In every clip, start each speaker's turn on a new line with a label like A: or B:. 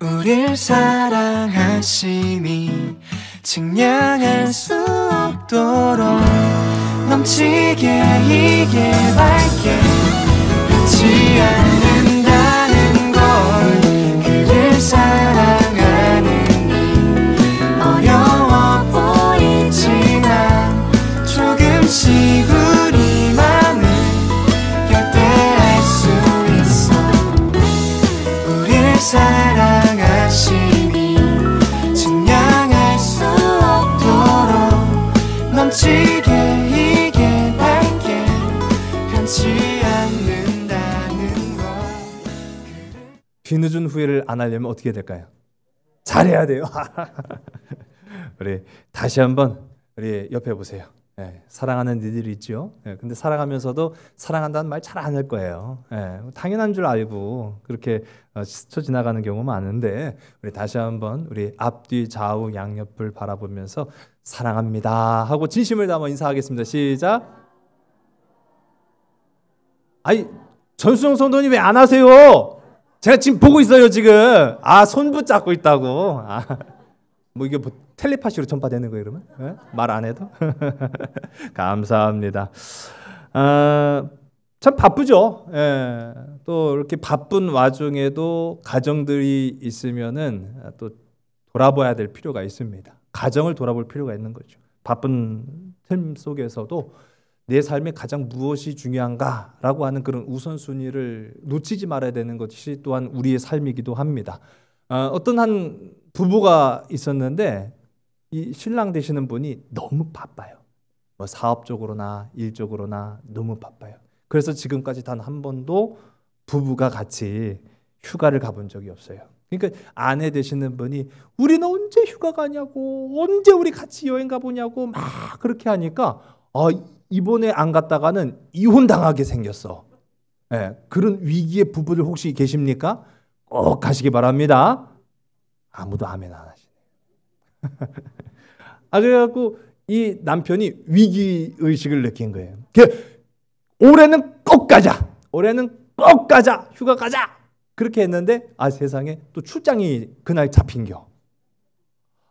A: 우릴 사랑하심이 증명할 수 없도록 넘치게 이게 밝게 변치 않는다는 걸 그를 사랑하는 이 어려워 보이지만 조금씩 우리 맘을 열대할 수 있어 우릴 사랑하심이 증명할 수 없도록 넘치게 이게 밝게 변치 않는다는 걸
B: 뒤늦은 후회를 안 하려면 어떻게 해야 될까요? 잘해야 돼요. 우리 다시 한번 우리 옆에 보세요. 사랑하는 니들이 있죠. 근데 사랑하면서도 사랑한다는 말 잘 안 할 거예요. 당연한 줄 알고 그렇게 스쳐 지나가는 경우 많은데 우리 다시 한번 우리 앞뒤 좌우 양옆을 바라보면서 사랑합니다 하고 진심을 담아 인사하겠습니다. 시작. 아니 전수영 성도님 왜 안 하세요? 제가 지금 보고 있어요 지금. 손 붙잡고 있다고. 뭐 이게 뭐 텔레파시로 전파되는 거예요 그러면? 말 안 해도? 감사합니다. 참 바쁘죠. 또 이렇게 바쁜 와중에도 가정들이 있으면은 또 돌아봐야 될 필요가 있습니다. 가정을 돌아볼 필요가 있는 거죠. 바쁜 삶 속에서도 내 삶에 가장 무엇이 중요한가라고 하는 그런 우선순위를 놓치지 말아야 되는 것이 또한 우리의 삶이기도 합니다. 어떤 한 부부가 있었는데 이 신랑 되시는 분이 너무 바빠요. 뭐 사업적으로나 일적으로나 너무 바빠요. 그래서 지금까지 단 한 번도 부부가 같이 휴가를 가본 적이 없어요. 그러니까 아내 되시는 분이 우리는 언제 휴가 가냐고, 언제 우리 같이 여행 가보냐고 막 그렇게 하니까 이번에 안 갔다가는 이혼당하게 생겼어. 그런 위기의 부부들 혹시 계십니까? 꼭 가시기 바랍니다. 아무도 아멘 안 하시네. 그래갖고 이 남편이 위기의식을 느낀 거예요. 올해는 꼭 가자. 올해는 꼭 가자. 휴가 가자. 그렇게 했는데 세상에 또 출장이 그날 잡힌겨.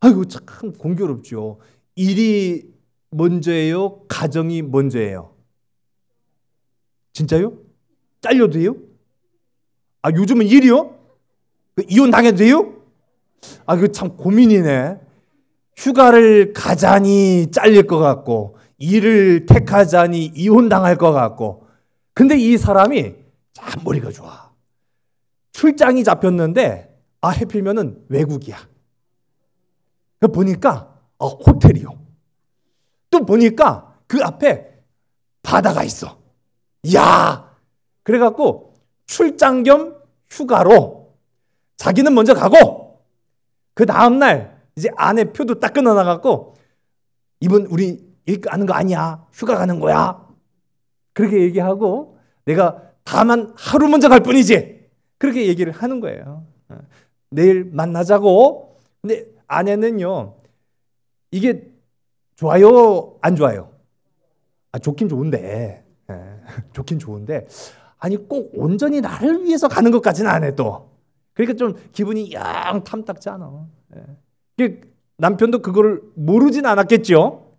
B: 아이고 참 공교롭죠. 일이 먼저예요? 가정이 먼저예요? 진짜요? 잘려도 돼요? 요즘은 일이요? 이혼 당해도 돼요? 그 참 고민이네. 휴가를 가자니 잘릴 것 같고 일을 택하자니 이혼 당할 것 같고. 근데 이 사람이 참 머리가 좋아. 출장이 잡혔는데 해필이면은 외국이야. 보니까 호텔이요. 또 보니까 그 앞에 바다가 있어. 이야! 그래갖고 출장 겸 휴가로 자기는 먼저 가고 그 다음날 이제 아내 표도 딱 끊어놔갖고 이번 우리 일 가는 거 아니야. 휴가 가는 거야. 그렇게 얘기하고 내가 다만 하루 먼저 갈 뿐이지. 그렇게 얘기를 하는 거예요. 내일 만나자고. 근데 아내는요. 이게 좋아요? 안 좋아요? 좋긴 좋은데. 좋긴 좋은데 꼭 온전히 나를 위해서 가는 것까지는 안 해 또. 그러니까 좀 기분이 영 탐탁지 않아. 남편도 그거를 모르진 않았겠죠.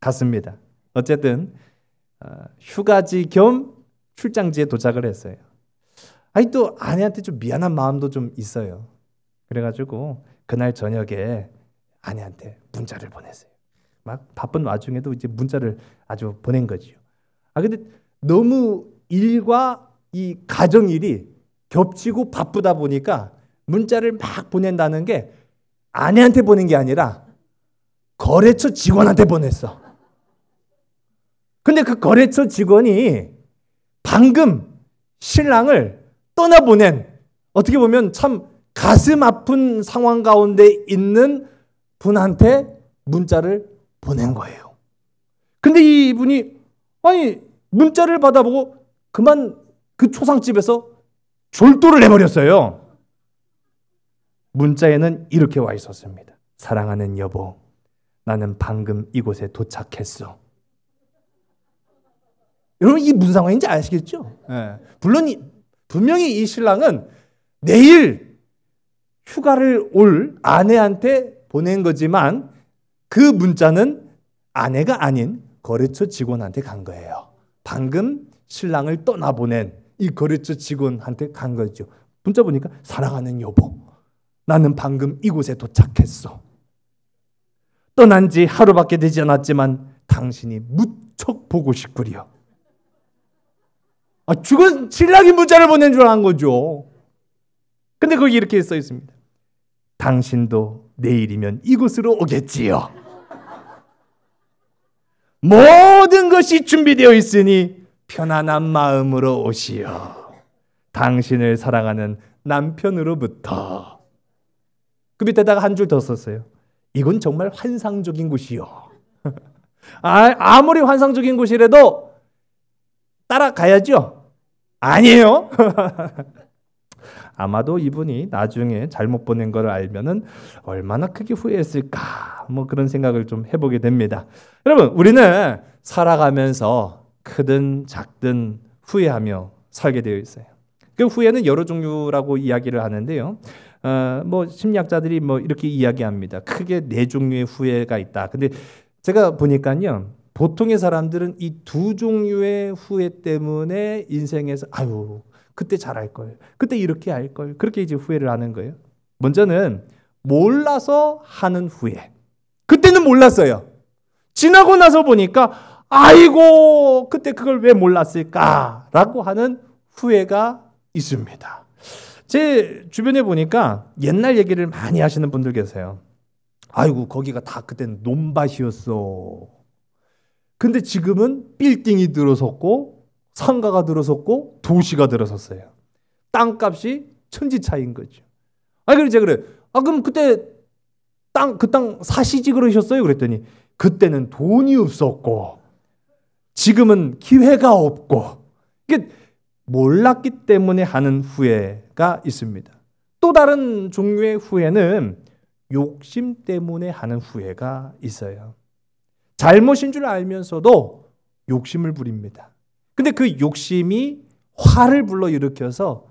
B: 갔습니다. 어쨌든 휴가지 겸 출장지에 도착을 했어요. 또 아내한테 좀 미안한 마음도 좀 있어요. 그래가지고 그날 저녁에 아내한테 문자를 보냈어요. 막 바쁜 와중에도 이제 문자를 아주 보낸 거죠. 근데 너무 일과 이 가정 일이 겹치고 바쁘다 보니까 문자를 막 보낸다는 게 아내한테 보낸 게 아니라 거래처 직원한테 보냈어. 근데 그 거래처 직원이 방금 신랑을 떠나보낸, 어떻게 보면 참 가슴 아픈 상황 가운데 있는 분한테 문자를 보낸 거예요. 근데 이분이 문자를 받아보고 그만 그 초상집에서 졸도를 해버렸어요. 문자에는 이렇게 와 있었습니다. 사랑하는 여보, 나는 방금 이곳에 도착했어. 여러분 이게 무슨 상황인지 아시겠죠? 물론 분명히 이 신랑은 내일 휴가를 올 아내한테 보낸 거지만 그 문자는 아내가 아닌 거래처 직원한테 간 거예요. 방금 신랑을 떠나보낸 이 거래처 직원한테 간 거죠. 문자 보니까 사랑하는 여보, 나는 방금 이곳에 도착했어. 떠난 지 하루밖에 되지 않았지만 당신이 무척 보고 싶구려. 죽은 신랑이 문자를 보낸 줄 안 거죠. 근데 거기 이렇게 써 있습니다. 당신도 내일이면 이곳으로 오겠지요. 모든 것이 준비되어 있으니 편안한 마음으로 오시오. 당신을 사랑하는 남편으로부터. 그 밑에다가 한 줄 더 썼어요. 이건 정말 환상적인 곳이요. 아무리 환상적인 곳이라도 따라가야죠. 아니에요. 아마도 이분이 나중에 잘못 보낸 걸 알면은 얼마나 크게 후회했을까, 뭐 그런 생각을 좀 해보게 됩니다. 여러분, 우리는 살아가면서 크든 작든 후회하며 살게 되어 있어요. 그 후회는 여러 종류라고 이야기를 하는데요. 뭐 심리학자들이 뭐 이렇게 이야기합니다. 크게 4종류의 후회가 있다. 근데 제가 보니까요, 보통의 사람들은 이 2종류의 후회 때문에 인생에서 그때 잘할 걸, 그때 이렇게 할 걸, 그렇게 이제 후회를 하는 거예요. 먼저는 몰라서 하는 후회. 그때는 몰랐어요. 지나고 나서 보니까 아이고 그때 그걸 왜 몰랐을까라고 하는 후회가 있습니다. 제 주변에 보니까 옛날 얘기를 많이 하시는 분들 계세요. 아이고 거기가 다 그때는 논밭이었어. 근데 지금은 빌딩이 들어섰고 상가가 들어섰고 도시가 들어섰어요. 땅값이 천지 차이인 거죠. 그래서 제가 그래. 그럼 그때 그 땅 사시지 그러셨어요? 그랬더니 그때는 돈이 없었고 지금은 기회가 없고, 이게 몰랐기 때문에 하는 후회가 있습니다. 또 다른 종류의 후회는 욕심 때문에 하는 후회가 있어요. 잘못인 줄 알면서도 욕심을 부립니다. 근데 그 욕심이 화를 불러일으켜서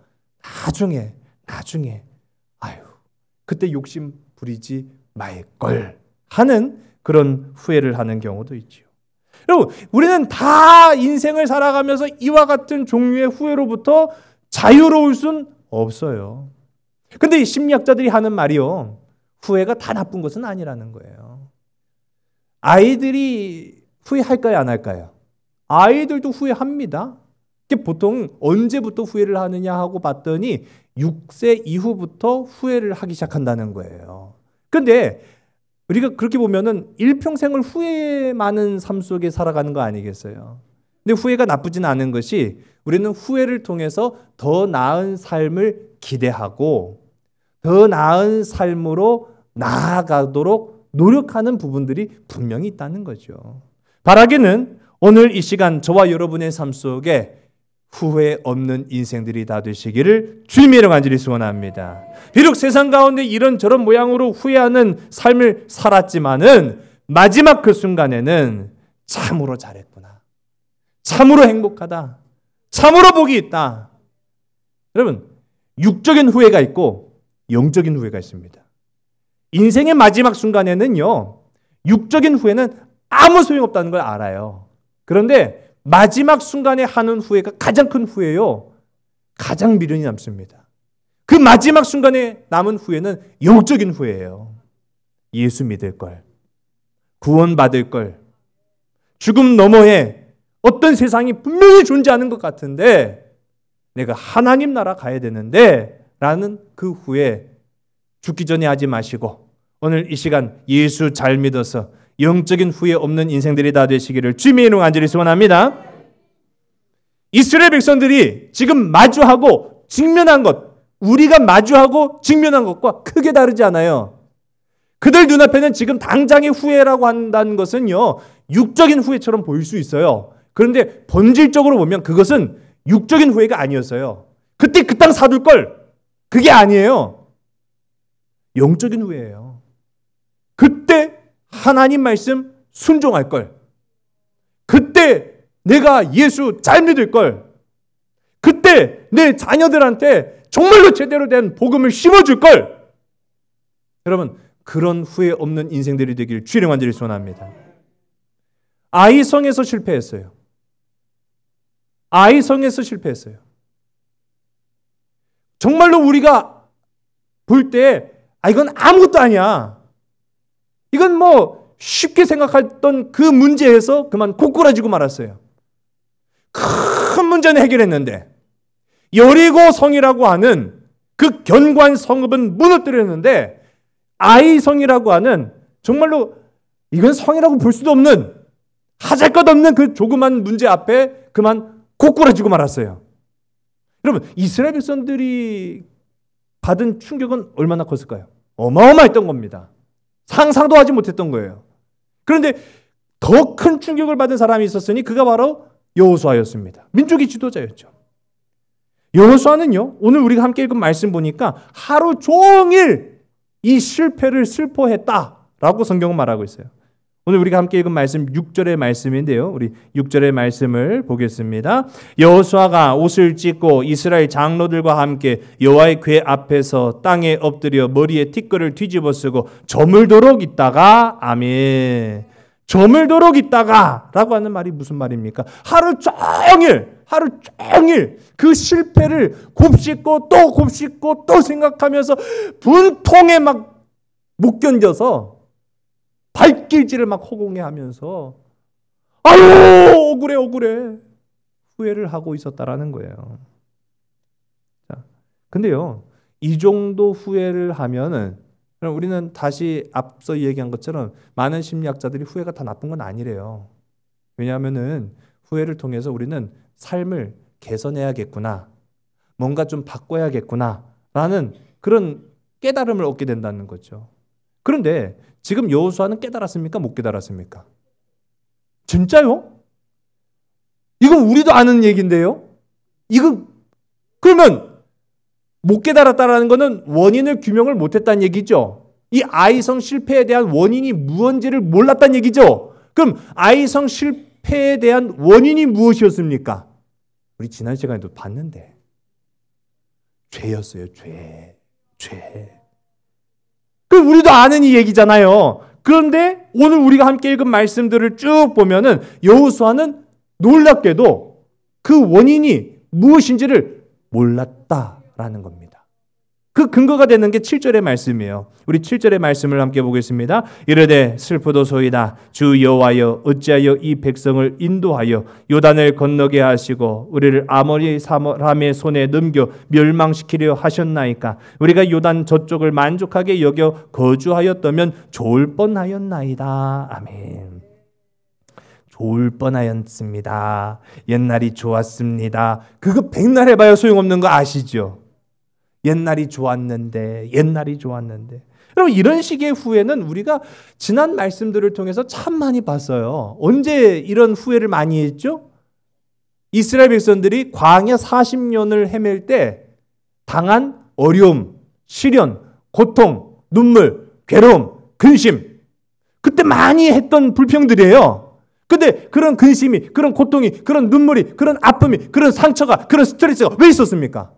B: 나중에 그때 욕심 부리지 말걸 하는 그런 후회를 하는 경우도 있죠. 여러분, 우리는 다 인생을 살아가면서 이와 같은 종류의 후회로부터 자유로울 순 없어요. 근데 이 심리학자들이 하는 말이요, 후회가 다 나쁜 것은 아니라는 거예요. 아이들이 후회할까요, 안 할까요? 아이들도 후회합니다. 보통 언제부터 후회를 하느냐 하고 봤더니 6세 이후부터 후회를 하기 시작한다는 거예요. 근데 우리가 그렇게 보면은 일평생을 후회 많은 삶 속에 살아가는 거 아니겠어요? 근데 후회가 나쁘진 않은 것이, 우리는 후회를 통해서 더 나은 삶을 기대하고 더 나은 삶으로 나아가도록 노력하는 부분들이 분명히 있다는 거죠. 바라기는 오늘 이 시간 저와 여러분의 삶 속에 후회 없는 인생들이 다 되시기를 주님의 간절히 소원합니다. 비록 세상 가운데 이런저런 모양으로 후회하는 삶을 살았지만은 마지막 그 순간에는 참으로 잘했구나, 참으로 행복하다, 참으로 복이 있다. 여러분, 육적인 후회가 있고 영적인 후회가 있습니다. 인생의 마지막 순간에는요, 육적인 후회는 아무 소용없다는 걸 알아요. 그런데 마지막 순간에 하는 후회가 가장 큰 후회요, 가장 미련이 남습니다. 그 마지막 순간에 남은 후회는 영적인 후회예요. 예수 믿을 걸, 구원받을 걸, 죽음 너머에 어떤 세상이 분명히 존재하는 것 같은데 내가 하나님 나라 가야 되는데 라는 그 후회, 죽기 전에 하지 마시고 오늘 이 시간 예수 잘 믿어서 영적인 후회 없는 인생들이 다 되시기를 주님의 이름으로 간절히 소원합니다. 이스라엘 백성들이 지금 마주하고 직면한 것, 우리가 마주하고 직면한 것과 크게 다르지 않아요. 그들 눈앞에는 지금 당장의 후회라고 한다는 것은요, 육적인 후회처럼 보일 수 있어요. 그런데 본질적으로 보면 그것은 육적인 후회가 아니었어요. 그때 그 땅 사둘 걸, 그게 아니에요. 영적인 후회예요. 그때 하나님 말씀 순종할 걸, 그때 내가 예수 잘 믿을 걸, 그때 내 자녀들한테 정말로 제대로 된 복음을 심어줄 걸, 여러분, 그런 후회 없는 인생들이 되기를 주의 간절히 소원합니다. 아이성에서 실패했어요. 아이성에서 실패했어요. 정말로 우리가 볼 때 이건 아무것도 아니야. 이건 뭐 쉽게 생각했던 그 문제에서 그만 고꾸라지고 말았어요. 큰 문제는 해결했는데 여리고 성이라고 하는 그 견고한 성읍은 무너뜨렸는데 아이성이라고 하는 정말로 이건 성이라고 볼 수도 없는 하잘것없는 그 조그만 문제 앞에 그만 고꾸라지고 말았어요. 여러분, 이스라엘 백성들이 받은 충격은 얼마나 컸을까요? 어마어마했던 겁니다. 상상도 하지 못했던 거예요. 그런데 더 큰 충격을 받은 사람이 있었으니 그가 바로 여호수아였습니다. 민족의 지도자였죠. 여호수아는요, 오늘 우리가 함께 읽은 말씀 보니까 하루 종일 이 실패를 슬퍼했다라고 성경은 말하고 있어요. 오늘 우리가 함께 읽은 말씀 6절의 말씀인데요. 우리 6절의 말씀을 보겠습니다. 여호수아가 옷을 찢고 이스라엘 장로들과 함께 여호와의 궤 앞에서 땅에 엎드려 머리에 티끌을 뒤집어 쓰고 저물도록 있다가 아멘. 저물도록 있다가 라고 하는 말이 무슨 말입니까? 하루 종일 그 실패를 곱씹고 또 곱씹고 또 생각하면서 분통에 막 못 견뎌서 발길질을 막 허공에 하면서 아유 억울해 후회를 하고 있었다라는 거예요. 자, 근데요, 이 정도 후회를 하면은 우리는 다시 앞서 얘기한 것처럼 많은 심리학자들이 후회가 다 나쁜 건 아니래요. 왜냐하면은 후회를 통해서 우리는 삶을 개선해야겠구나, 뭔가 좀 바꿔야겠구나라는 그런 깨달음을 얻게 된다는 거죠. 그런데 지금 여호수아는 깨달았습니까? 못 깨달았습니까? 진짜요? 이건 우리도 아는 얘기인데요. 이거 그러면 못 깨달았다라는 것은 원인을 규명을 못했다는 얘기죠. 이 아이성 실패에 대한 원인이 무언지를 몰랐다는 얘기죠. 그럼 아이성 실패에 대한 원인이 무엇이었습니까? 우리 지난 시간에도 봤는데 죄였어요. 죄. 그 우리도 아는 이 얘기잖아요. 그런데 오늘 우리가 함께 읽은 말씀들을 쭉 보면은 여호수아는 놀랍게도 그 원인이 무엇인지를 몰랐다라는 겁니다. 그 근거가 되는 게 7절의 말씀이에요. 우리 7절의 말씀을 함께 보겠습니다. 이르되 슬프도소이다. 주 여호와여 어찌하여 이 백성을 인도하여 요단을 건너게 하시고 우리를 아모리 사람의 손에 넘겨 멸망시키려 하셨나이까. 우리가 요단 저쪽을 만족하게 여겨 거주하였다면 좋을 뻔하였나이다. 아멘. 좋을 뻔하였습니다. 옛날이 좋았습니다. 그거 백날 해봐야 소용없는 거 아시죠? 옛날이 좋았는데. 여러분, 이런 식의 후회는 우리가 지난 말씀들을 통해서 참 많이 봤어요. 언제 이런 후회를 많이 했죠? 이스라엘 백성들이 광야 40년을 헤맬 때 당한 어려움, 시련, 고통, 눈물, 괴로움, 근심, 그때 많이 했던 불평들이에요. 근데 그런 근심이, 그런 고통이, 그런 눈물이, 그런 아픔이, 그런 상처가, 그런 스트레스가 왜 있었습니까?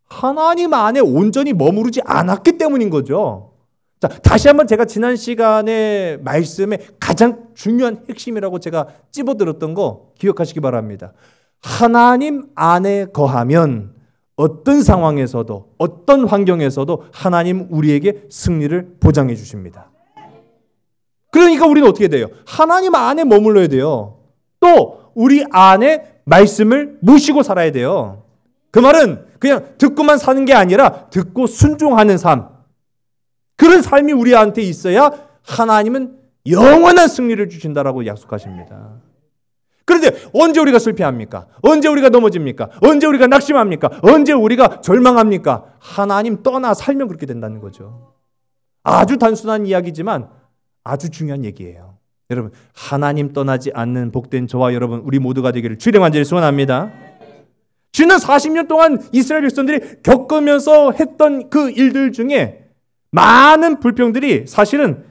B: 하나님 안에 온전히 머무르지 않았기 때문인 거죠. 자, 다시 한번 제가 지난 시간에 말씀의 가장 중요한 핵심이라고 제가 찝어들었던 거 기억하시기 바랍니다. 하나님 안에 거하면 어떤 상황에서도 어떤 환경에서도 하나님 우리에게 승리를 보장해 주십니다. 그러니까 우리는 어떻게 돼요? 하나님 안에 머물러야 돼요. 또 우리 안에 말씀을 모시고 살아야 돼요. 그 말은 그냥 듣고만 사는 게 아니라 듣고 순종하는 삶. 그런 삶이 우리한테 있어야 하나님은 영원한 승리를 주신다라고 약속하십니다. 그런데 언제 우리가 실패합니까? 언제 우리가 넘어집니까? 언제 우리가 낙심합니까? 언제 우리가 절망합니까? 하나님 떠나 살면 그렇게 된다는 거죠. 아주 단순한 이야기지만 아주 중요한 얘기예요. 여러분, 하나님 떠나지 않는 복된 저와 여러분, 우리 모두가 되기를 주의 간절히 소원합니다. 지난 40년 동안 이스라엘 백성들이 겪으면서 했던 그 일들 중에 많은 불평들이 사실은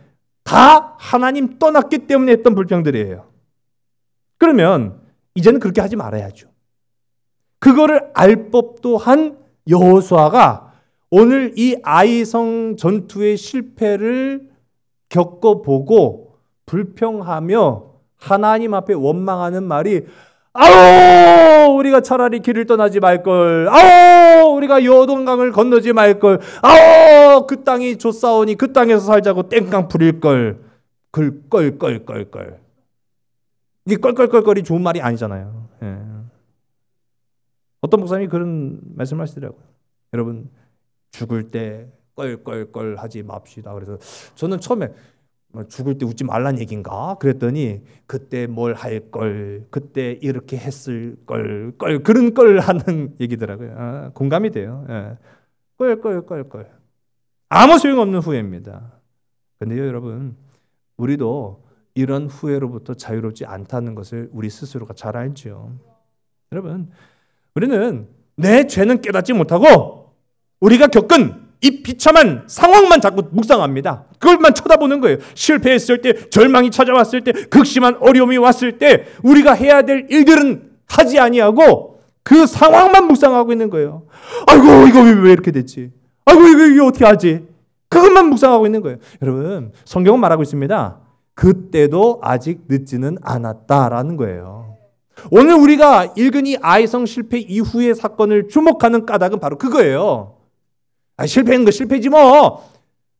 B: 다 하나님 떠났기 때문에 했던 불평들이에요. 그러면 이제는 그렇게 하지 말아야죠. 그거를 알 법도 한 여호수아가 오늘 이 아이성 전투의 실패를 겪어보고 불평하며 하나님 앞에 원망하는 말이 아우 우리가 차라리 길을 떠나지 말걸, 아우 우리가 요동강을 건너지 말걸, 아우 그 땅이 좋사오니 그 땅에서 살자고 땡깡 부릴걸, 껄껄껄껄껄. 이게 껄껄껄껄이 좋은 말이 아니잖아요. 예. 어떤 목사님이 그런 말씀을 하시더라고요. 여러분 죽을 때 껄껄껄 하지 맙시다. 그래서 저는 처음에 죽을 때 웃지 말란 얘기인가? 그랬더니 그때 뭘 할 걸, 그때 이렇게 했을 걸, 그런 걸 하는 얘기더라고요. 공감이 돼요. 예. 껄껄껄껄. 아무 소용없는 후회입니다. 근데요 여러분, 우리도 이런 후회로부터 자유롭지 않다는 것을 우리 스스로가 잘 알죠. 여러분, 우리는 내 죄는 깨닫지 못하고 우리가 겪은 이 비참한 상황만 자꾸 묵상합니다. 그걸만 쳐다보는 거예요. 실패했을 때, 절망이 찾아왔을 때, 극심한 어려움이 왔을 때 우리가 해야 될 일들은 하지 아니하고 그 상황만 묵상하고 있는 거예요. 아이고 이거 왜 이렇게 됐지? 아이고 이거 어떻게 하지? 그것만 묵상하고 있는 거예요. 여러분 성경은 말하고 있습니다. 그때도 아직 늦지는 않았다라는 거예요. 오늘 우리가 읽은 이 아이성 실패 이후의 사건을 주목하는 까닭은 바로 그거예요. 실패한 거 실패지 뭐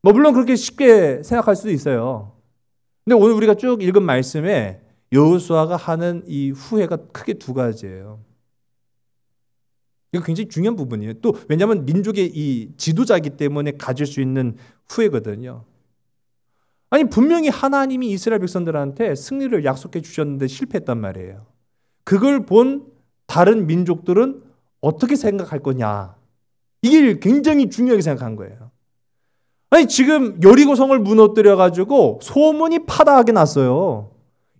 B: 물론 그렇게 쉽게 생각할 수도 있어요. 근데 오늘 우리가 쭉 읽은 말씀에 여호수아가 하는 이 후회가 크게 두 가지예요. 이거 굉장히 중요한 부분이에요. 또 왜냐하면 민족의 이 지도자이기 때문에 가질 수 있는 후회거든요. 아니 분명히 하나님이 이스라엘 백성들한테 승리를 약속해 주셨는데 실패했단 말이에요. 그걸 본 다른 민족들은 어떻게 생각할 거냐. 이게 굉장히 중요하게 생각한 거예요. 아니 지금 여리고성을 무너뜨려가지고 소문이 파다하게 났어요.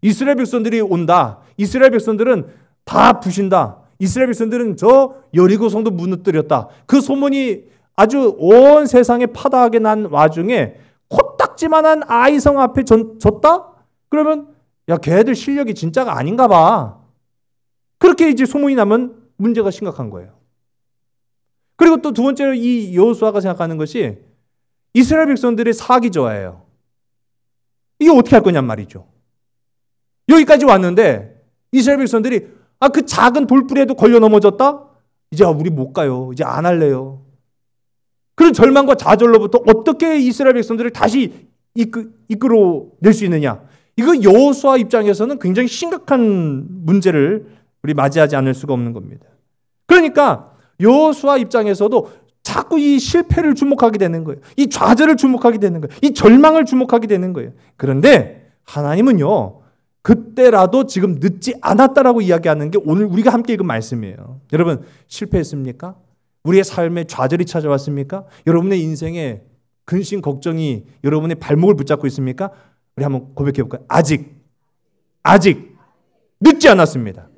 B: 이스라엘 백성들이 온다. 이스라엘 백성들은 다 부신다. 이스라엘 백성들은 저 여리고성도 무너뜨렸다. 그 소문이 아주 온 세상에 파다하게 난 와중에 코딱지만한 아이성 앞에 졌다? 그러면 야 걔들 실력이 진짜가 아닌가 봐. 그렇게 이제 소문이 나면 문제가 심각한 거예요. 그리고 또 두 번째로 이 여호수아가 생각하는 것이 이스라엘 백성들의 사기저하예요. 이게 어떻게 할 거냔 말이죠. 여기까지 왔는데 이스라엘 백성들이 그 작은 돌부리에도 걸려 넘어졌다? 이제 우리 못 가요. 이제 안 할래요. 그런 절망과 좌절로부터 어떻게 이스라엘 백성들을 다시 이끌어낼 수 있느냐. 이거 여호수아 입장에서는 굉장히 심각한 문제를 우리 맞이하지 않을 수가 없는 겁니다. 그러니까 여호수아 입장에서도 자꾸 이 실패를 주목하게 되는 거예요. 이 좌절을 주목하게 되는 거예요. 이 절망을 주목하게 되는 거예요. 그런데 하나님은요. 그때라도 지금 늦지 않았다라고 이야기하는 게 오늘 우리가 함께 읽은 말씀이에요. 여러분 실패했습니까? 우리의 삶에 좌절이 찾아왔습니까? 여러분의 인생에 근심 걱정이 여러분의 발목을 붙잡고 있습니까? 우리 한번 고백해 볼까요? 아직 늦지 않았습니다.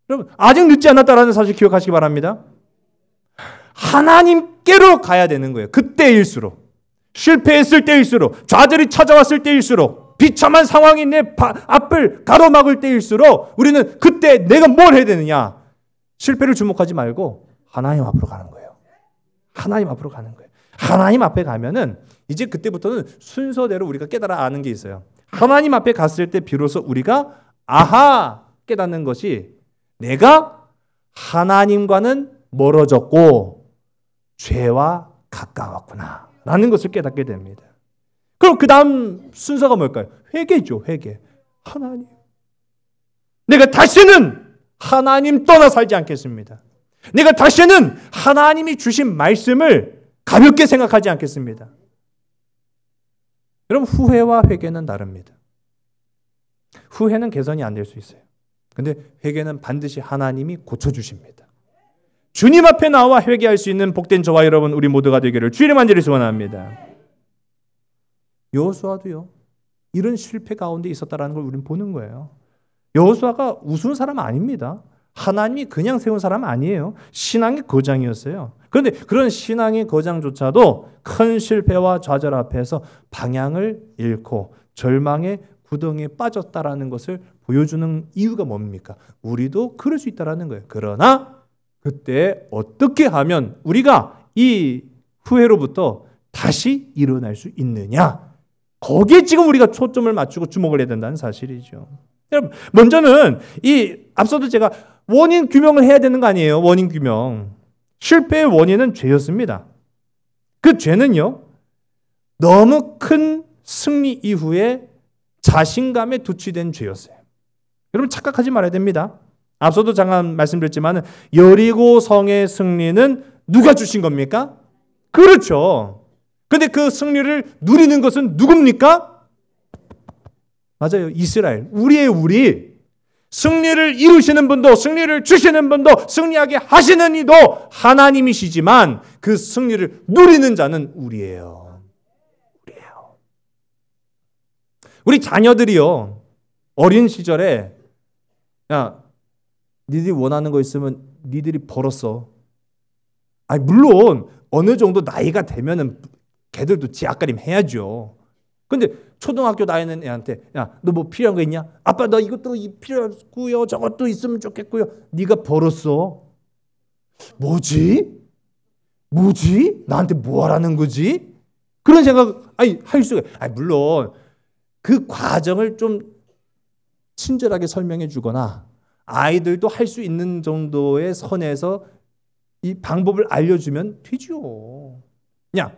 B: 여러분 아직 늦지 않았다라는 사실 기억하시기 바랍니다. 하나님께로 가야 되는 거예요. 그때일수록, 실패했을 때일수록, 좌절이 찾아왔을 때일수록, 비참한 상황이 내 앞을 가로막을 때일수록 우리는 그때 내가 뭘 해야 되느냐? 실패를 주목하지 말고 하나님 앞으로 가는 거예요. 하나님 앞으로 가는 거예요. 하나님 앞에 가면은 이제 그때부터는 순서대로 우리가 깨달아 아는 게 있어요. 하나님 앞에 갔을 때 비로소 우리가 깨닫는 것이 내가 하나님과는 멀어졌고 죄와 가까웠구나 라는 것을 깨닫게 됩니다. 그럼 그 다음 순서가 뭘까요? 회개죠. 회개. 하나님, 내가 다시는 하나님 떠나 살지 않겠습니다. 내가 다시는 하나님이 주신 말씀을 가볍게 생각하지 않겠습니다. 여러분 후회와 회개는 다릅니다. 후회는 개선이 안 될 수 있어요. 근데 회개는 반드시 하나님이 고쳐주십니다. 주님 앞에 나와 회개할 수 있는 복된 저와 여러분 우리 모두가 되기를 주의 이름 간절히 소원합니다. 여호수아도요. 이런 실패 가운데 있었다는 걸 우리는 보는 거예요. 여호수아가 우스운 사람 아닙니다. 하나님이 그냥 세운 사람 아니에요. 신앙의 거장이었어요. 그런데 그런 신앙의 거장조차도 큰 실패와 좌절 앞에서 방향을 잃고 절망의 구덩이에 빠졌다라는 것을 보여주는 이유가 뭡니까? 우리도 그럴 수 있다라는 거예요. 그러나 그때 어떻게 하면 우리가 이 후회로부터 다시 일어날 수 있느냐? 거기에 지금 우리가 초점을 맞추고 주목을 해야 된다는 사실이죠. 여러분, 먼저는 이 앞서도 제가 원인 규명을 해야 되는 거 아니에요? 원인 규명. 실패의 원인은 죄였습니다. 그 죄는요, 너무 큰 승리 이후에 자신감에 도취된 죄였어요. 여러분, 착각하지 말아야 됩니다. 앞서도 잠깐 말씀드렸지만 여리고 성의 승리는 누가 주신 겁니까? 그렇죠. 근데 그 승리를 누리는 것은 누굽니까? 맞아요. 이스라엘. 우리의 우리. 승리를 이루시는 분도, 승리를 주시는 분도, 승리하게 하시는 이도 하나님이시지만 그 승리를 누리는 자는 우리예요. 우리예요. 우리 자녀들이요, 어린 시절에 야, 니들이 원하는 거 있으면 니들이 벌었어. 아니, 물론 어느 정도 나이가 되면은 걔들도 지 앞가림 해야죠. 근데 초등학교 나이는 애한테 야, 너 뭐 필요한 거 있냐? 아빠 나 이것도 필요하고요. 저것도 있으면 좋겠고요. 네가 벌었어. 뭐지? 나한테 뭐 하라는 거지? 그런 생각 할 수가. 물론 그 과정을 좀 친절하게 설명해 주거나 아이들도 할 수 있는 정도의 선에서 이 방법을 알려주면 되죠. 야,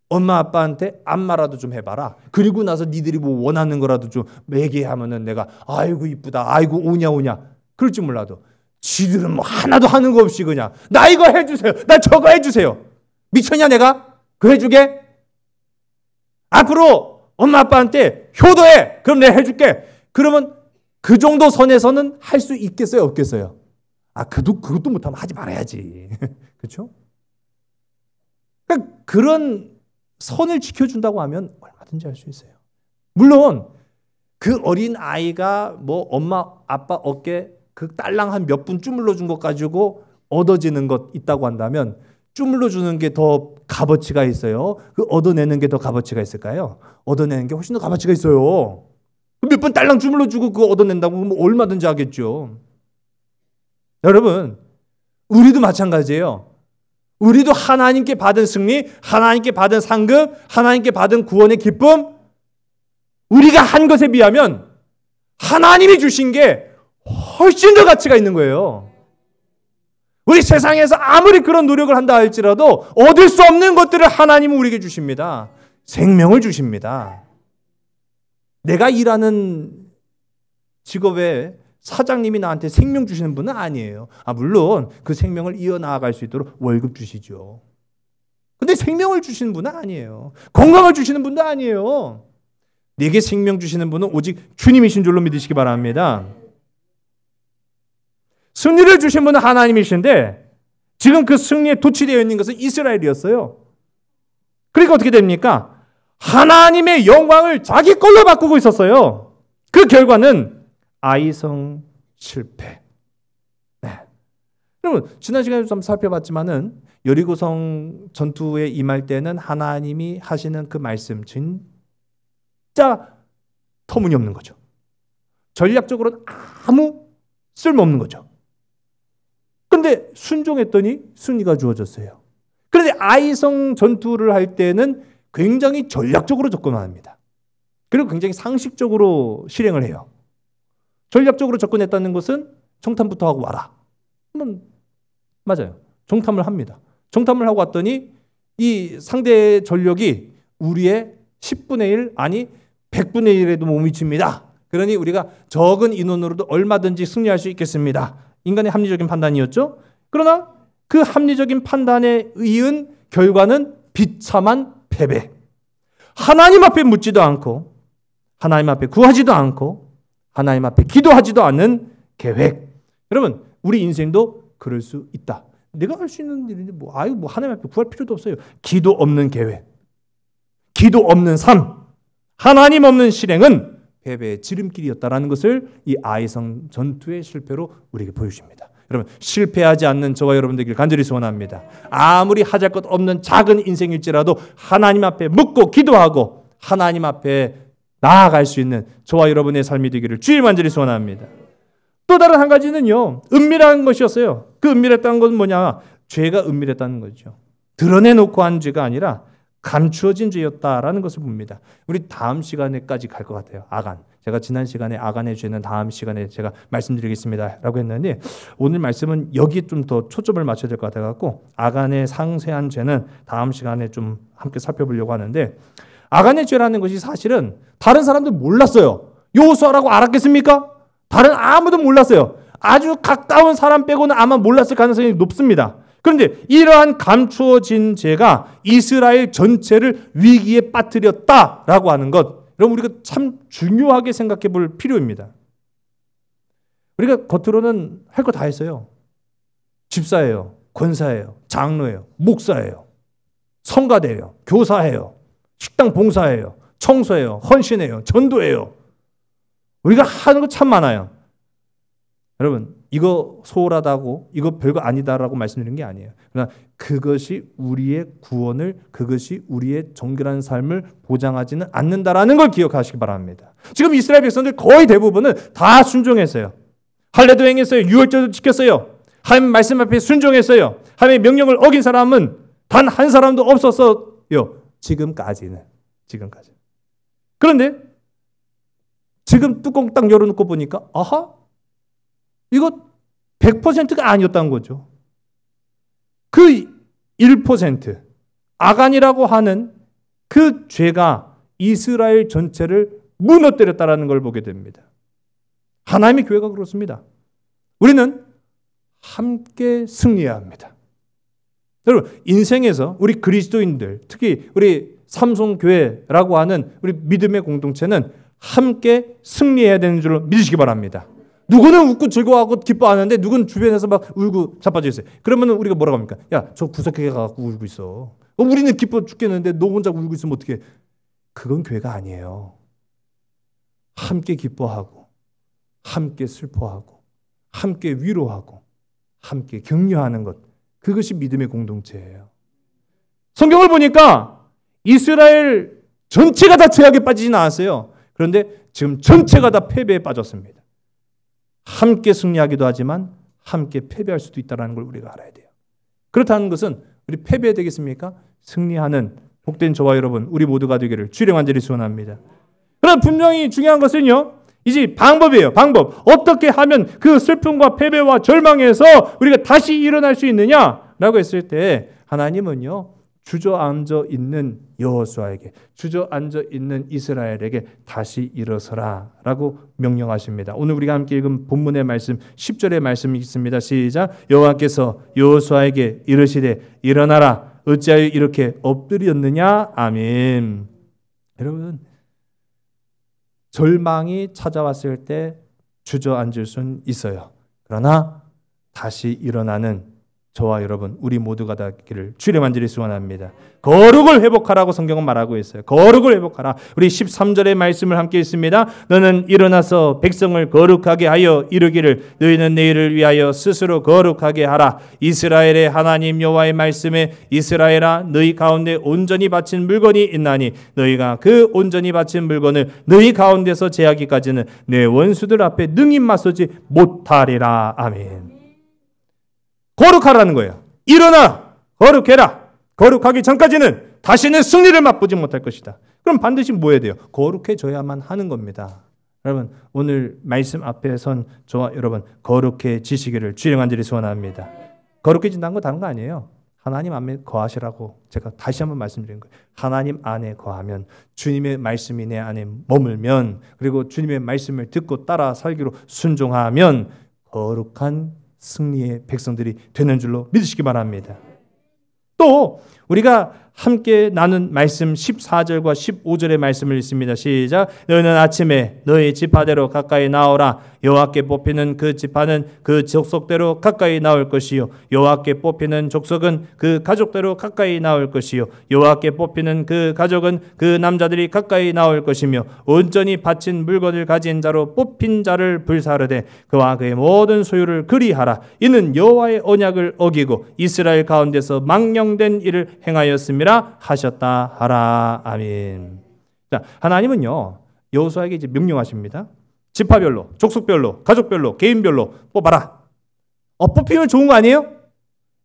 B: 엄마 아빠한테 안마라도 좀 해봐라. 그리고 나서 니들이 뭐 원하는 거라도 좀 얘기하면은 내가 아이고 이쁘다, 아이고 오냐 그럴지 몰라도 지들은 뭐 하나도 하는 거 없이 그냥 나 이거 해주세요, 나 저거 해주세요. 미쳤냐 내가? 그거 해주게? 앞으로 엄마 아빠한테 효도해. 그럼 내가 해줄게. 그러면 그 정도 선에서는 할 수 있겠어요, 없겠어요? 그것도 못하면 하지 말아야지. 그렇죠? 그러니까 그런 선을 지켜준다고 하면 얼마든지 할 수 있어요. 물론 그 어린 아이가 뭐 엄마 아빠 어깨 그 딸랑 한 몇 분 주물러 준 것 가지고 얻어지는 것 있다고 한다면 주물러 주는 게 더 값어치가 있어요? 그 얻어내는 게 더 값어치가 있을까요? 얻어내는 게 훨씬 더 값어치가 있어요. 몇 번 딸랑 주물러 주고 그거 얻어낸다고 뭐 얼마든지 하겠죠. 여러분, 우리도 마찬가지예요. 우리도 하나님께 받은 승리, 하나님께 받은 상급, 하나님께 받은 구원의 기쁨, 우리가 한 것에 비하면 하나님이 주신 게 훨씬 더 가치가 있는 거예요. 우리 세상에서 아무리 그런 노력을 한다 할지라도 얻을 수 없는 것들을 하나님은 우리에게 주십니다. 생명을 주십니다. 내가 일하는 직업에 사장님이 나한테 생명 주시는 분은 아니에요. 물론 그 생명을 이어나갈 수 있도록 월급 주시죠. 근데 생명을 주시는 분은 아니에요. 건강을 주시는 분도 아니에요. 내게 생명 주시는 분은 오직 주님이신 줄로 믿으시기 바랍니다. 승리를 주신 분은 하나님이신데 지금 그 승리에 도취되어 있는 것은 이스라엘이었어요. 그러니까 어떻게 됩니까? 하나님의 영광을 자기 걸로 바꾸고 있었어요. 그 결과는 아이성 실패. 네. 여러분, 지난 시간에 좀 살펴봤지만은 여리고성 전투에 임할 때는 하나님이 하시는 그 말씀 진짜 터무니없는 거죠. 전략적으로는 아무 쓸모없는 거죠. 근데 순종했더니 승리가 주어졌어요. 그런데 아이성 전투를 할 때는 굉장히 전략적으로 접근합니다. 그리고 굉장히 상식적으로 실행을 해요. 전략적으로 접근했다는 것은 정탐부터 하고 와라. 맞아요. 정탐을 합니다. 정탐을 하고 왔더니 이 상대 전력이 우리의 10분의 1 아니 100분의 1에도 못 미칩니다. 그러니 우리가 적은 인원으로도 얼마든지 승리할 수 있겠습니다. 인간의 합리적인 판단이었죠. 그러나 그 합리적인 판단에 의한 결과는 비참한 패배. 하나님 앞에 묻지도 않고 하나님 앞에 구하지도 않고 하나님 앞에 기도하지도 않는 계획. 여러분, 우리 인생도 그럴 수 있다. 내가 할 수 있는 일인데 뭐 하나님 앞에 구할 필요도 없어요. 기도 없는 계획, 기도 없는 삶, 하나님 없는 실행은 패배의 지름길이었다라는 것을 이 아이성 전투의 실패로 우리에게 보여줍니다. 여러분, 실패하지 않는 저와 여러분들에게 간절히 소원합니다. 아무리 하잘 것 없는 작은 인생일지라도 하나님 앞에 묻고 기도하고 하나님 앞에 나아갈 수 있는 저와 여러분의 삶이 되기를 주님 간절히 소원합니다. 또 다른 한 가지는요, 은밀한 것이었어요. 그 은밀했다는 것은 뭐냐? 죄가 은밀했다는 거죠. 드러내놓고 한 죄가 아니라 감추어진 죄였다라는 것을 봅니다. 우리 다음 시간에까지 갈 것 같아요. 아간. 제가 지난 시간에 아간의 죄는 다음 시간에 제가 말씀드리겠습니다 라고 했는데 오늘 말씀은 여기에 좀 더 초점을 맞춰야 될 것 같아갖고 아간의 상세한 죄는 다음 시간에 좀 함께 살펴보려고 하는데 아간의 죄라는 것이 사실은 다른 사람들 몰랐어요. 여호수아라고 알았겠습니까? 다른 아무도 몰랐어요. 아주 가까운 사람 빼고는 아마 몰랐을 가능성이 높습니다. 그런데 이러한 감추어진 죄가 이스라엘 전체를 위기에 빠뜨렸다라고 하는 것, 여러분 우리가 참 중요하게 생각해 볼 필요입니다. 우리가 겉으로는 할 거 다 했어요. 집사예요, 권사예요, 장로예요, 목사예요, 성가대예요, 교사예요, 식당 봉사예요, 청소예요, 헌신해요, 전도예요. 우리가 하는 거 참 많아요. 여러분 이거 소홀하다고 이거 별거 아니다라고 말씀드리는 게 아니에요. 그러나 그것이 우리의 구원을, 그것이 우리의 정결한 삶을 보장하지는 않는다라는 걸 기억하시기 바랍니다. 지금 이스라엘 백성들 거의 대부분은 다 순종했어요. 할례도 행했어요. 유월절도 지켰어요. 하나님 말씀 앞에 순종했어요. 하나님의 명령을 어긴 사람은 단 한 사람도 없었어요. 지금까지는. 그런데 지금 뚜껑 딱 열어놓고 보니까 아하? 이거 100%가 아니었다는 거죠. 그 1%, 아간이라고 하는 그 죄가 이스라엘 전체를 무너뜨렸다는 걸 보게 됩니다. 하나님의 교회가 그렇습니다. 우리는 함께 승리해야 합니다. 여러분 인생에서 우리 그리스도인들, 특히 우리 삼성교회라고 하는 우리 믿음의 공동체는 함께 승리해야 되는 줄로 믿으시기 바랍니다. 누구는 웃고 즐거워하고 기뻐하는데 누구는 주변에서 막 울고 자빠져 있어요. 그러면 우리가 뭐라고 합니까? 야, 저 구석에 가서 울고 있어. 우리는 기뻐 죽겠는데 너 혼자 울고 있으면 어떡해? 그건 교회가 아니에요. 함께 기뻐하고 함께 슬퍼하고 함께 위로하고 함께 격려하는 것, 그것이 믿음의 공동체예요. 성경을 보니까 이스라엘 전체가 다 죄악에 빠지진 않았어요. 그런데 지금 전체가 다 패배에 빠졌습니다. 함께 승리하기도 하지만 함께 패배할 수도 있다는 걸 우리가 알아야 돼요. 그렇다는 것은 우리 패배되겠습니까? 승리하는 복된 저와 여러분 우리 모두가 되기를 주의 간절히 소원합니다. 그러나 분명히 중요한 것은요, 이제 방법이에요. 방법. 어떻게 하면 그 슬픔과 패배와 절망에서 우리가 다시 일어날 수 있느냐라고 했을 때 하나님은요, 주저앉아 있는 여호수아에게, 주저앉아 있는 이스라엘에게 다시 일어서라 라고 명령하십니다. 오늘 우리가 함께 읽은 본문의 말씀 10절의 말씀이 있습니다. 시작. 여호와께서 여호수아에게 이르시되 일어나라, 어찌하여 이렇게 엎드렸느냐. 아멘. 여러분 절망이 찾아왔을 때 주저앉을 수는 있어요. 그러나 다시 일어나는 저와 여러분 우리 모두가 되기를 주의 간절히 소원합니다. 거룩을 회복하라고 성경은 말하고 있어요. 거룩을 회복하라. 우리 13절의 말씀을 함께 읽습니다. 너는 일어나서 백성을 거룩하게 하여 이르기를 너희는 내일을 위하여 스스로 거룩하게 하라. 이스라엘의 하나님 여호와의 말씀에 이스라엘아 너희 가운데 온전히 바친 물건이 있나니 너희가 그 온전히 바친 물건을 너희 가운데서 제하기까지는 내 원수들 앞에 능히 맞서지 못하리라. 아멘. 거룩하라는 거예요. 일어나 거룩해라. 거룩하기 전까지는 다시는 승리를 맛보지 못할 것이다. 그럼 반드시 뭐 해야 돼요? 거룩해져야만 하는 겁니다. 여러분 오늘 말씀 앞에 선 저와 여러분 거룩해지시기를 주의 간절히 소원합니다. 거룩해진다는 거 다른 거 아니에요. 하나님 안에 거하시라고 제가 다시 한번 말씀드린 거예요. 하나님 안에 거하면, 주님의 말씀이 내 안에 머물면, 그리고 주님의 말씀을 듣고 따라 살기로 순종하면 거룩한 승리의 백성들이 되는 줄로 믿으시기 바랍니다. 또 우리가 함께 나눈 말씀 14절과 15절의 말씀을 읽습니다. 시작. 너희는 아침에 너희 지파대로 가까이 나오라. 여호와께 뽑히는 그 지파는 그 족속대로 가까이 나올 것이요 여호와께 뽑히는 족속은 그 가족대로 가까이 나올 것이요 여호와께 뽑히는 그 가족은 그 남자들이 가까이 나올 것이며 온전히 바친 물건을 가진 자로 뽑힌 자를 불사르되 그와 그의 모든 소유를 그리하라. 이는 여호와의 언약을 어기고 이스라엘 가운데서 망령된 일을 행하였음이라 하셨다 하라. 아멘. 자, 하나님은요 여호수아에게 이제 명령하십니다. 지파별로, 족속별로, 가족별로, 개인별로 뽑아라. 뽑히면 좋은 거 아니에요?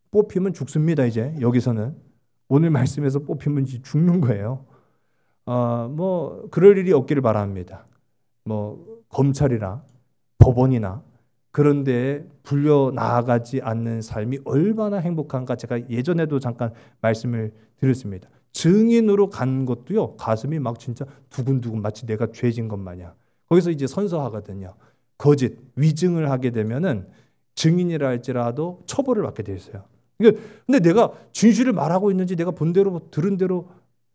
B: 뽑히면 죽습니다. 이제 여기서는 오늘 말씀에서 뽑히면 죽는 거예요. 뭐 그럴 일이 없기를 바랍니다. 뭐 검찰이나 법원이나 그런 데에 불려 나아가지 않는 삶이 얼마나 행복한가 제가 예전에도 잠깐 말씀을 드렸습니다. 증인으로 간 것도요, 가슴이 막 진짜 두근두근 마치 내가 죄진 것 마냥. 거기서 이제 선서하거든요. 거짓, 위증을 하게 되면은 증인이라 할지라도 처벌을 받게 돼 있어요. 근데 내가 진실을 말하고 있는지, 내가 본 대로 들은 대로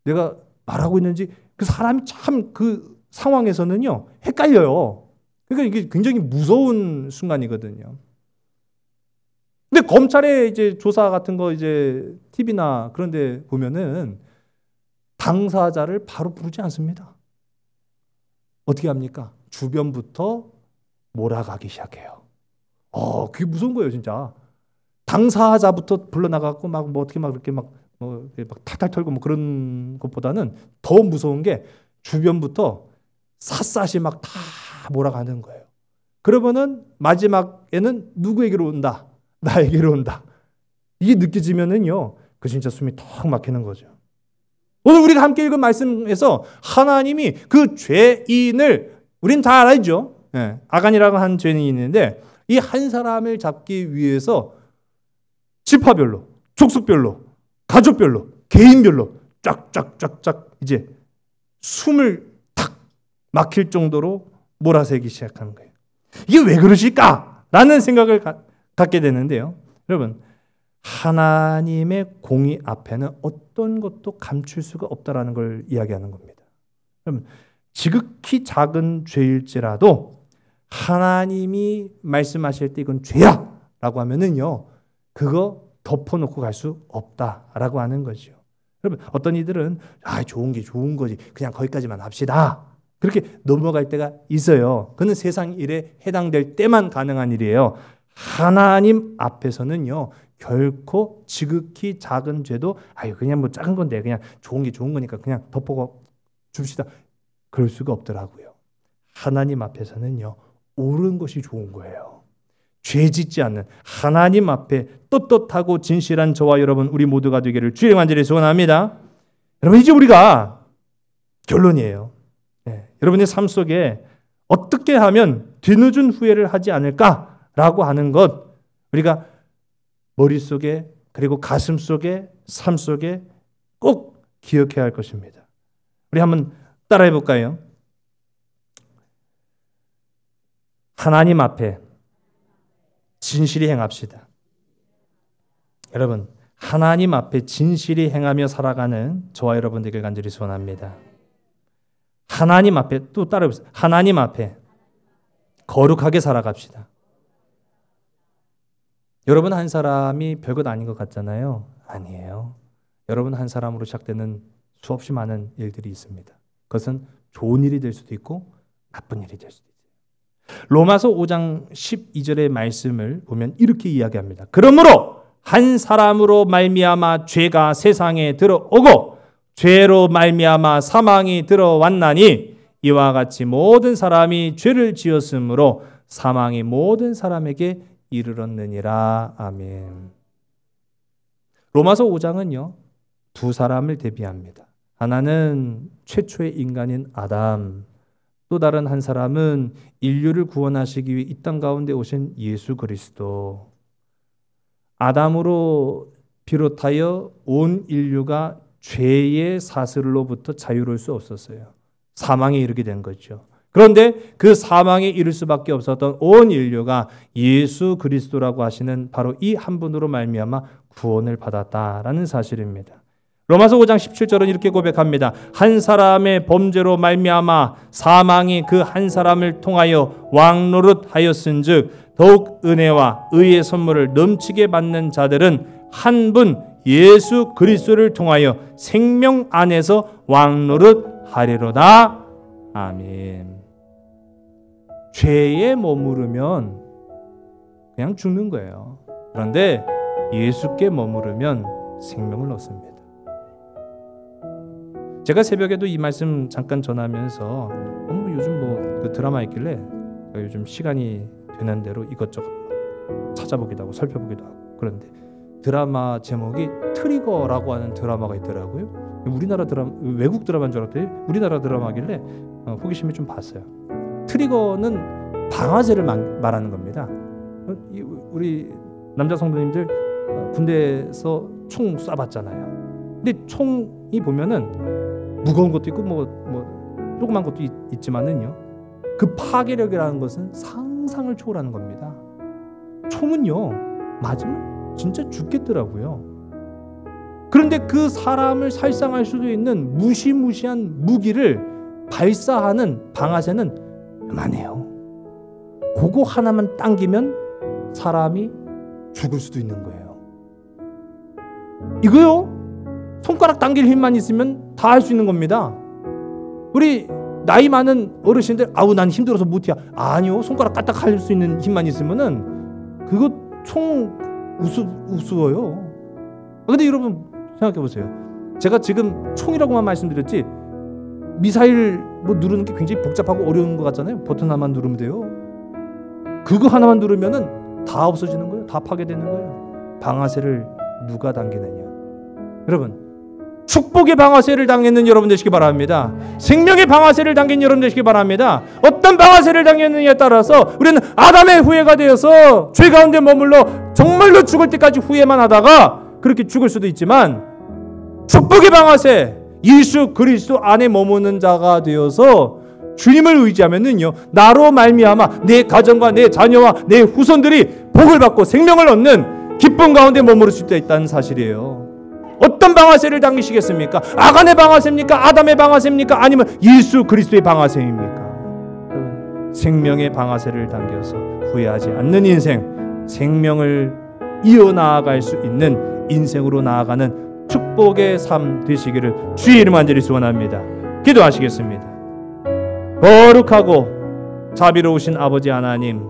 B: 내가 말하고 있는지, 그 사람이 참 그 상황에서는요 헷갈려요. 그러니까 이게 굉장히 무서운 순간이거든요. 근데 검찰의 이제 조사 같은 거 이제 TV나 그런 데 보면은 당사자를 바로 부르지 않습니다. 어떻게 합니까? 주변부터 몰아가기 시작해요. 그게 무서운 거예요, 진짜. 당사자부터 불러나가고 막 뭐 어떻게 막 그렇게 막 탈탈 털고 뭐 그런 것보다는 더 무서운 게 주변부터 샅샅이 막 다 몰아가는 거예요. 그러면은 마지막에는 누구에게로 온다? 나에게로 온다. 이게 느껴지면은요, 그 진짜 숨이 턱 막히는 거죠. 오늘 우리가 함께 읽은 말씀에서 하나님이 그 죄인을, 우린 다 알죠. 아간이라고 한 죄인이 있는데 이 한 사람을 잡기 위해서 지파별로, 족속별로, 가족별로, 개인별로 쫙쫙쫙쫙 이제 숨을 탁 막힐 정도로 몰아세기 시작하는 거예요. 이게 왜 그러실까라는 생각을 갖게 되는데요. 여러분, 하나님의 공의 앞에는 어떤 것도 감출 수가 없다라는 걸 이야기하는 겁니다. 여러분, 지극히 작은 죄일지라도 하나님이 말씀하실 때 이건 죄야 라고 하면은요, 그거 덮어놓고 갈 수 없다라고 하는 거죠. 여러분, 어떤 이들은 좋은 게 좋은 거지, 그냥 거기까지만 합시다, 그렇게 넘어갈 때가 있어요. 그는 세상 일에 해당될 때만 가능한 일이에요. 하나님 앞에서는요, 결코 지극히 작은 죄도 그냥 뭐 작은 건데 그냥 좋은 게 좋은 거니까 그냥 덮어 줍시다, 그럴 수가 없더라고요. 하나님 앞에서는요, 옳은 것이 좋은 거예요. 죄 짓지 않는 하나님 앞에 떳떳하고 진실한 저와 여러분, 우리 모두가 되기를 주의 간절히 소원합니다. 여러분, 이제 우리가 결론이에요. 여러분의 삶 속에 어떻게 하면 뒤늦은 후회를 하지 않을까라고 하는 것, 우리가 머릿속에 그리고 가슴 속에 삶 속에 꼭 기억해야 할 것입니다. 우리 한번 따라해 볼까요? 하나님 앞에 진실히 행합시다. 여러분, 하나님 앞에 진실히 행하며 살아가는 저와 여러분 되길 간절히 소원합니다. 하나님 앞에, 또 따라해보세요. 하나님 앞에 거룩하게 살아갑시다. 여러분 한 사람이 별것 아닌 것 같잖아요. 아니에요. 여러분 한 사람으로 시작되는 수없이 많은 일들이 있습니다. 그것은 좋은 일이 될 수도 있고 나쁜 일이 될 수도 있어요. 로마서 5장 12절의 말씀을 보면 이렇게 이야기합니다. 그러므로 한 사람으로 말미암아 죄가 세상에 들어오고 죄로 말미암아 사망이 들어왔나니 이와 같이 모든 사람이 죄를 지었으므로 사망이 모든 사람에게 이르렀느니라. 아멘. 로마서 5장은요, 두 사람을 대비합니다. 하나는 최초의 인간인 아담, 또 다른 한 사람은 인류를 구원하시기 위해 이 땅 가운데 오신 예수 그리스도. 아담으로 비롯하여 온 인류가 죄의 사슬로부터 자유로울 수 없었어요. 사망에 이르게 된 거죠. 그런데 그 사망에 이를 수밖에 없었던 온 인류가 예수 그리스도라고 하시는 바로 이 한 분으로 말미암아 구원을 받았다라는 사실입니다. 로마서 5장 17절은 이렇게 고백합니다. 한 사람의 범죄로 말미암아 사망이 그 한 사람을 통하여 왕노릇하였은즉 더욱 은혜와 의의 선물을 넘치게 받는 자들은 한 분 예수 그리스도를 통하여 생명 안에서 왕노릇하리로다. 아멘. 죄에 머무르면 그냥 죽는 거예요. 그런데 예수께 머무르면 생명을 얻습니다. 제가 새벽에도 이 말씀 잠깐 전하면서 요즘 그 드라마 있길래 요즘 시간이 되는 대로 이것저것 찾아보기도 하고 살펴보기도 하고, 그런데 드라마 제목이 트리거라고 하는 드라마가 있더라고요. 우리나라 드라마, 외국 드라마인 줄 알았더니 우리나라 드라마길래 호기심이 좀 봤어요. 트리거는 방아쇠를 말하는 겁니다. 우리 남자 성도님들 군대에서 총 쏴봤잖아요. 근데 총이 보면은 무거운 것도 있고 뭐 조그만 것도 있지만은요, 그 파괴력이라는 것은 상상을 초월하는 겁니다. 총은요 맞으면 진짜 죽겠더라고요. 그런데 그 사람을 살상할 수도 있는 무시무시한 무기를 발사하는 방아쇠는 요만해요. 그거 하나만 당기면 사람이 죽을 수도 있는 거예요. 이거요, 손가락 당길 힘만 있으면 다 할 수 있는 겁니다. 우리 나이 많은 어르신들, 아우 난 힘들어서 못해. 아니요, 손가락 까딱 할 수 있는 힘만 있으면은 그거 총 우스워요. 근데 여러분 생각해 보세요. 제가 지금 총이라고만 말씀드렸지 미사일 뭐 누르는 게 굉장히 복잡하고 어려운 것 같잖아요. 버튼 하나만 누르면 돼요. 그거 하나만 누르면은 다 없어지는 거예요. 다 파괴되는 거예요. 방아쇠를 누가 당기느냐. 여러분, 축복의 방아쇠를 당기는 여러분 되시기 바랍니다. 생명의 방아쇠를 당기는 여러분 되시기 바랍니다. 어떤 방아쇠를 당기느냐에 따라서 우리는 아담의 후예가 되어서 죄 가운데 머물러 정말로 죽을 때까지 후회만 하다가 그렇게 죽을 수도 있지만, 축복의 방아쇠 예수 그리스도 안에 머무는 자가 되어서 주님을 의지하면은요, 나로 말미암아 내 가정과 내 자녀와 내 후손들이 복을 받고 생명을 얻는 기쁨 가운데 머무를 수 있다는 사실이에요. 어떤 방아쇠를 당기시겠습니까? 아간의 방아쇠입니까? 아담의 방아쇠입니까? 아니면 예수 그리스도의 방아쇠입니까? 여러분, 생명의 방아쇠를 당겨서 후회하지 않는 인생, 생명을 이어나아갈 수 있는 인생으로 나아가는 축복의 삶 되시기를 주의 이름 간절히 소원합니다. 기도하시겠습니다. 거룩하고 자비로우신 아버지 하나님,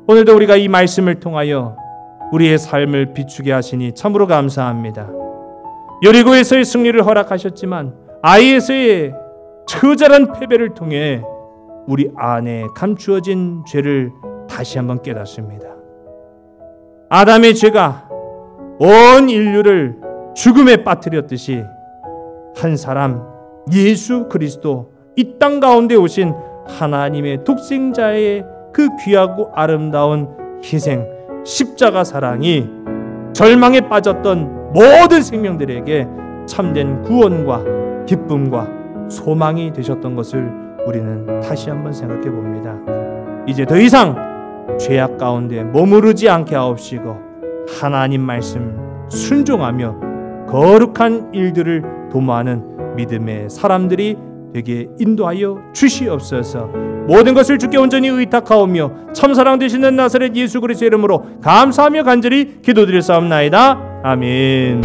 B: 오늘도 우리가 이 말씀을 통하여 우리의 삶을 비추게 하시니 참으로 감사합니다. 여리고에서의 승리를 허락하셨지만 아이에서의 처절한 패배를 통해 우리 안에 감추어진 죄를 다시 한번 깨닫습니다. 아담의 죄가 온 인류를 죽음에 빠뜨렸듯이 한 사람 예수 그리스도, 이 땅 가운데 오신 하나님의 독생자의 그 귀하고 아름다운 희생, 십자가 사랑이 절망에 빠졌던 모든 생명들에게 참된 구원과 기쁨과 소망이 되셨던 것을 우리는 다시 한번 생각해 봅니다. 이제 더 이상 죄악 가운데 머무르지 않게 하옵시고 하나님 말씀 순종하며 거룩한 일들을 도모하는 믿음의 사람들이 되게 인도하여 주시옵소서. 모든 것을 주께 온전히 의탁하오며 참사랑 되시는 나사렛 예수 그리스도의 이름으로 감사하며 간절히 기도드릴 사옵나이다. 아멘.